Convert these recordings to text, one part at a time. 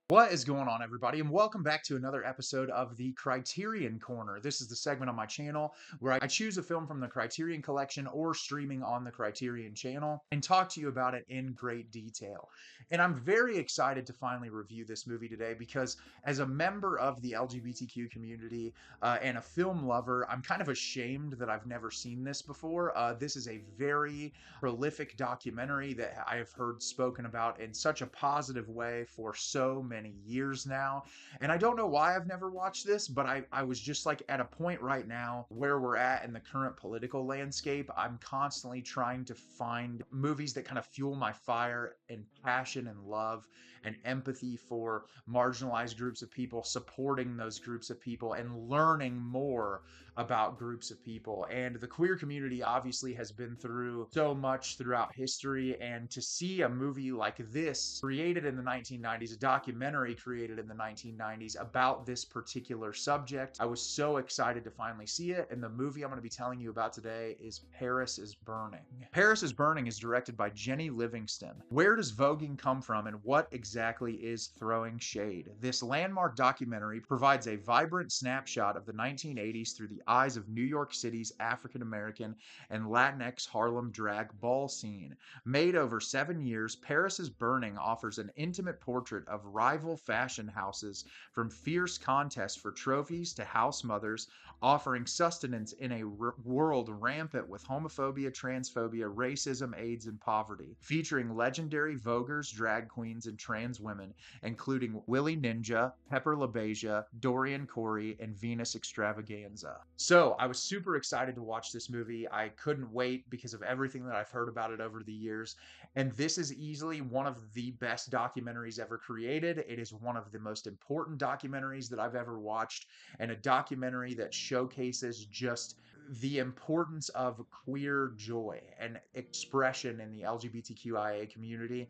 What is going on, everybody, and welcome back to another episode of the Criterion Corner. This is the segment on my channel where I choose a film from the Criterion Collection or streaming on the Criterion channel and talk to you about it in great detail. And I'm very excited to finally review this movie today because, as a member of the LGBTQ community and a film lover, I'm kind of ashamed that I've never seen this before. This is a very prolific documentary that I have heard spoken about in such a positive way for so many years now. And I don't know why I've never watched this, but I was just like at a point right now where we're at in the current political landscape. I'm constantly trying to find movies that kind of fuel my fire and passion and love and empathy for marginalized groups of people, supporting those groups of people, and learning more about groups of people. And the queer community obviously has been through so much throughout history. And to see a movie like this created in the 1990s, a documentary created in the 1990s about this particular subject, I was so excited to finally see it. And the movie I'm going to be telling you about today is Paris is Burning. Paris is Burning is directed by Jennie Livingston. Where does voguing come from, and what exactly is throwing shade? This landmark documentary provides a vibrant snapshot of the 1980s through the eyes of New York City's African American and Latinx Harlem drag ball scene. Made over 7 years, Paris is Burning offers an intimate portrait of rival fashion houses, from fierce contests for trophies to house mothers, offering sustenance in a world rampant with homophobia, transphobia, racism, AIDS, and poverty. Featuring legendary voguers, drag queens, and trans women, including Willie Ninja, Pepper LaBeija, Dorian Corey, and Venus Extravaganza. So I was super excited to watch this movie. I couldn't wait because of everything that I've heard about it over the years. And this is easily one of the best documentaries ever created. It is one of the most important documentaries that I've ever watched, and a documentary that showcases just the importance of queer joy and expression in the LGBTQIA community,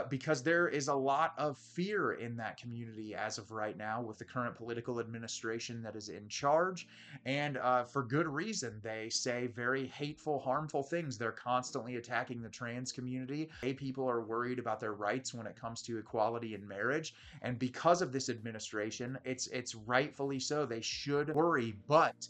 because there is a lot of fear in that community as of right now with the current political administration that is in charge. And for good reason. They say very hateful, harmful things. They're constantly attacking the trans community. Gay people are worried about their rights when it comes to equality in marriage. And because of this administration, it's rightfully so. They should worry, but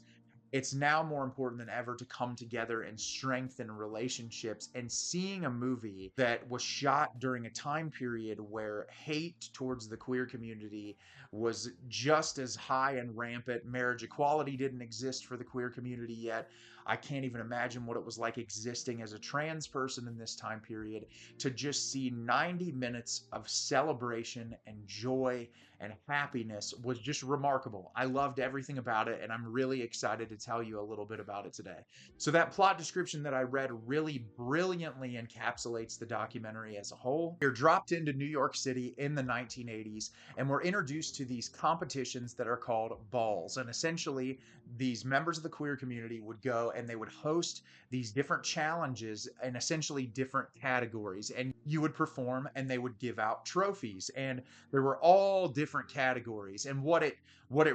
it's now more important than ever to come together and strengthen relationships. And seeing a movie that was shot during a time period where hate towards the queer community was just as high and rampant, marriage equality didn't exist for the queer community yet. I can't even imagine what it was like existing as a trans person in this time period. To just see 90 minutes of celebration and joy and happiness was just remarkable. I loved everything about it, and I'm really excited to tell you a little bit about it today. So that plot description that I read really brilliantly encapsulates the documentary as a whole. We're dropped into New York City in the 1980s, and we're introduced to these competitions that are called balls. And essentially, these members of the queer community would go and they would host these different challenges in essentially different categories. And you would perform and they would give out trophies. And there were all different categories. And what it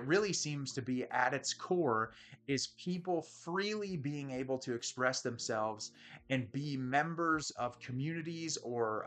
really seems to be at its core is people freely being able to express themselves and be members of communities or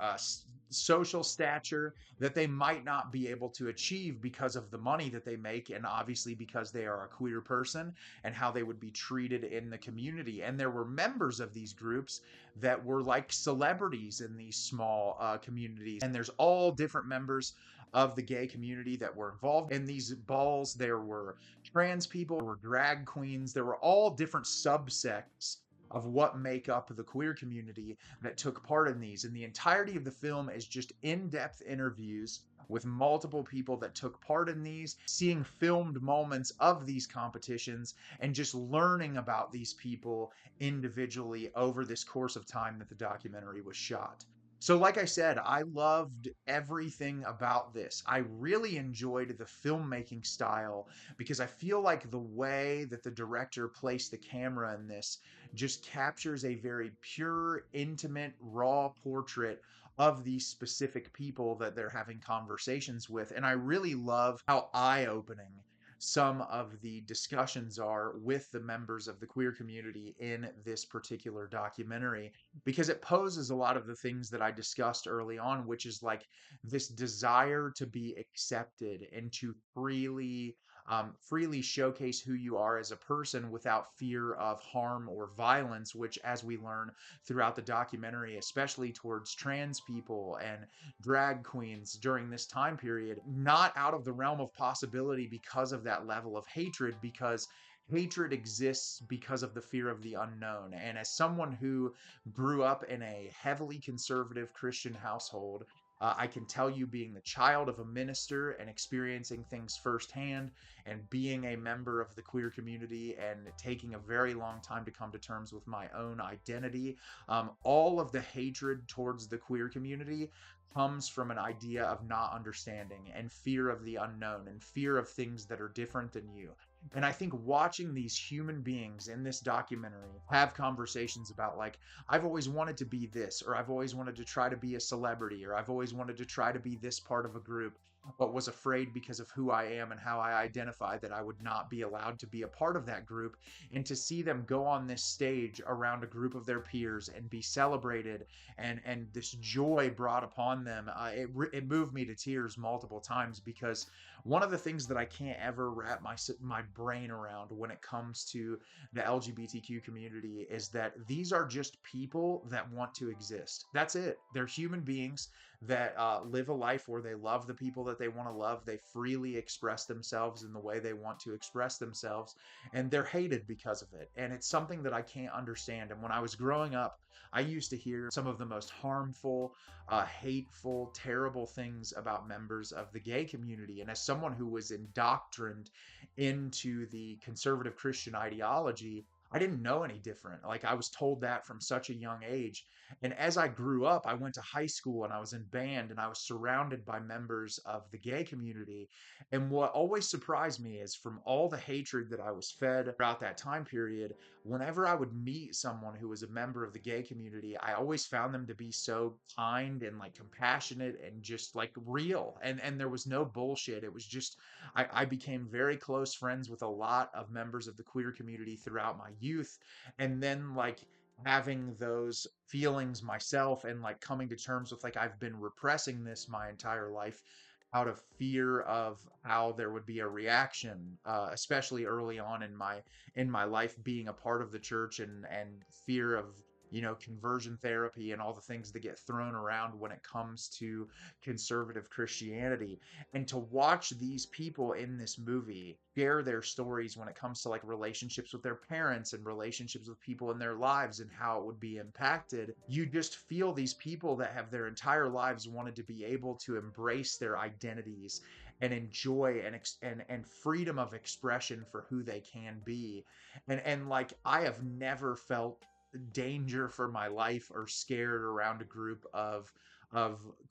social stature that they might not be able to achieve because of the money that they make, and obviously because they are a queer person, and how they would be treated in the community. And there were members of these groups that were like celebrities in these small communities. And there's all different members of the gay community that were involved in these balls. There were trans people, there were drag queens, there were all different subsects of what make up the queer community that took part in these. And the entirety of the film is just in-depth interviews with multiple people that took part in these, seeing filmed moments of these competitions, and just learning about these people individually over this course of time that the documentary was shot. So, like I said, I loved everything about this. I really enjoyed the filmmaking style because I feel like the way that the director placed the camera in this just captures a very pure, intimate, raw portrait of these specific people that they're having conversations with. And I really love how eye-opening some of the discussions are with the members of the queer community in this particular documentary, because it poses a lot of the things that I discussed early on, which is like this desire to be accepted and to freely showcase who you are as a person without fear of harm or violence, which, as we learn throughout the documentary, especially towards trans people and drag queens during this time period, not out of the realm of possibility because of that level of hatred, because hatred exists because of the fear of the unknown. And as someone who grew up in a heavily conservative Christian household, I can tell you, being the child of a minister and experiencing things firsthand, and being a member of the queer community and taking a very long time to come to terms with my own identity, all of the hatred towards the queer community comes from an idea of not understanding and fear of the unknown and fear of things that are different than you. And I think watching these human beings in this documentary have conversations about, like, I've always wanted to be this, or I've always wanted to try to be a celebrity, or I've always wanted to try to be this part of a group, but was afraid because of who I am and how I identify that I would not be allowed to be a part of that group. And to see them go on this stage around a group of their peers and be celebrated, and this joy brought upon them, it moved me to tears multiple times, because one of the things that I can't ever wrap my brain around when it comes to the LGBTQ community is that these are just people that want to exist. That's it. They're human beings that live a life where they love the people that they want to love. They freely express themselves in the way they want to express themselves, and they're hated because of it. And it's something that I can't understand. And when I was growing up, I used to hear some of the most harmful, hateful, terrible things about members of the gay community. And as someone who was indoctrined into the conservative Christian ideology, I didn't know any different. Like, I was told that from such a young age. And as I grew up, I went to high school and I was in band and I was surrounded by members of the gay community. And what always surprised me is, from all the hatred that I was fed throughout that time period, whenever I would meet someone who was a member of the gay community, I always found them to be so kind and like compassionate and just like real. And there was no bullshit. It was just, I became very close friends with a lot of members of the queer community throughout my youth. And then, like, having those feelings myself and like coming to terms with, like, I've been repressing this my entire life out of fear of how there would be a reaction, especially early on in my life, being a part of the church, and fear of, conversion therapy and all the things that get thrown around when it comes to conservative Christianity. And to watch these people in this movie share their stories when it comes to like relationships with their parents and relationships with people in their lives and how it would be impacted, you just feel these people that have their entire lives wanted to be able to embrace their identities and enjoy and freedom of expression for who they can be. And like, I have never felt danger for my life or scared around a group of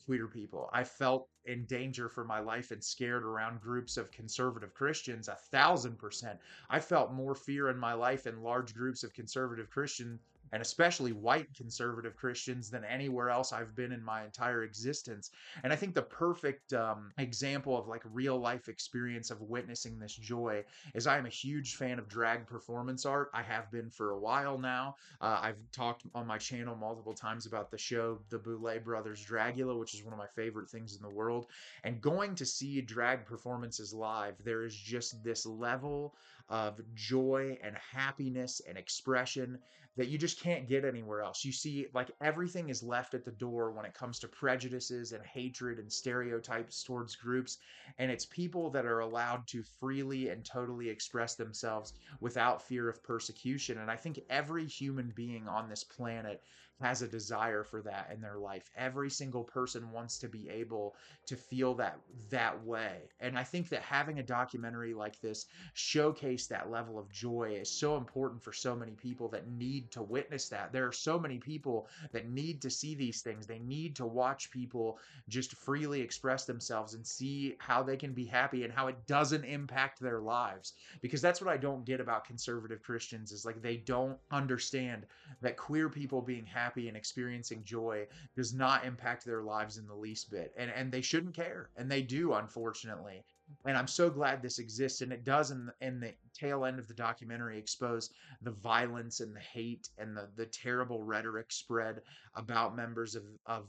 queer people. I felt in danger for my life and scared around groups of conservative Christians 1,000%. I felt more fear in my life in large groups of conservative Christians, and especially white conservative Christians, than anywhere else I've been in my entire existence. And I think the perfect example of like real life experience of witnessing this joy is, I am a huge fan of drag performance art. I have been for a while now. I've talked on my channel multiple times about the show The Boulet Brothers Dragula, which is one of my favorite things in the world. And going to see drag performances live, there is just this level of joy and happiness and expression that you just can't get anywhere else. You see, like, everything is left at the door when it comes to prejudices and hatred and stereotypes towards groups. And it's people that are allowed to freely and totally express themselves without fear of persecution. And I think every human being on this planet has a desire for that in their life. Every single person wants to be able to feel that way. And I think that having a documentary like this showcase that level of joy is so important for so many people that need to witness that. There are so many people that need to see these things. They need to watch people just freely express themselves and see how they can be happy and how it doesn't impact their lives. Because that's what I don't get about conservative Christians, is like, they don't understand that queer people being happy and experiencing joy does not impact their lives in the least bit. And they shouldn't care. And they do, unfortunately. And I'm so glad this exists. And it does, in the tail end of the documentary, expose the violence and the hate and the terrible rhetoric spread about members of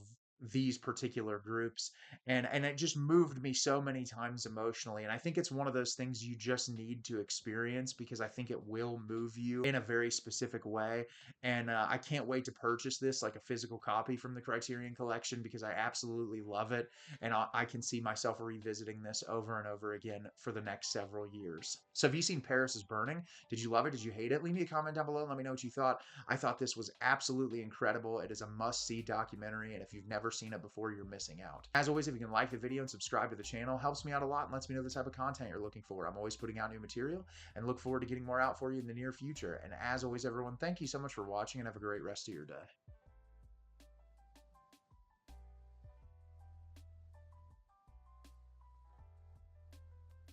these particular groups. And it just moved me so many times emotionally. And I think it's one of those things you just need to experience, because I think it will move you in a very specific way. And I can't wait to purchase this, like a physical copy from the Criterion Collection, because I absolutely love it. And I can see myself revisiting this over and over again for the next several years. So have you seen Paris is Burning? Did you love it? Did you hate it? Leave me a comment down below and let me know what you thought. I thought this was absolutely incredible. It is a must-see documentary, and if you've never seen it before, you're missing out. As always, if you can like the video and subscribe to the channel, helps me out a lot and lets me know the type of content you're looking for. I'm always putting out new material and look forward to getting more out for you in the near future. And as always, everyone, thank you so much for watching, and have a great rest of your day.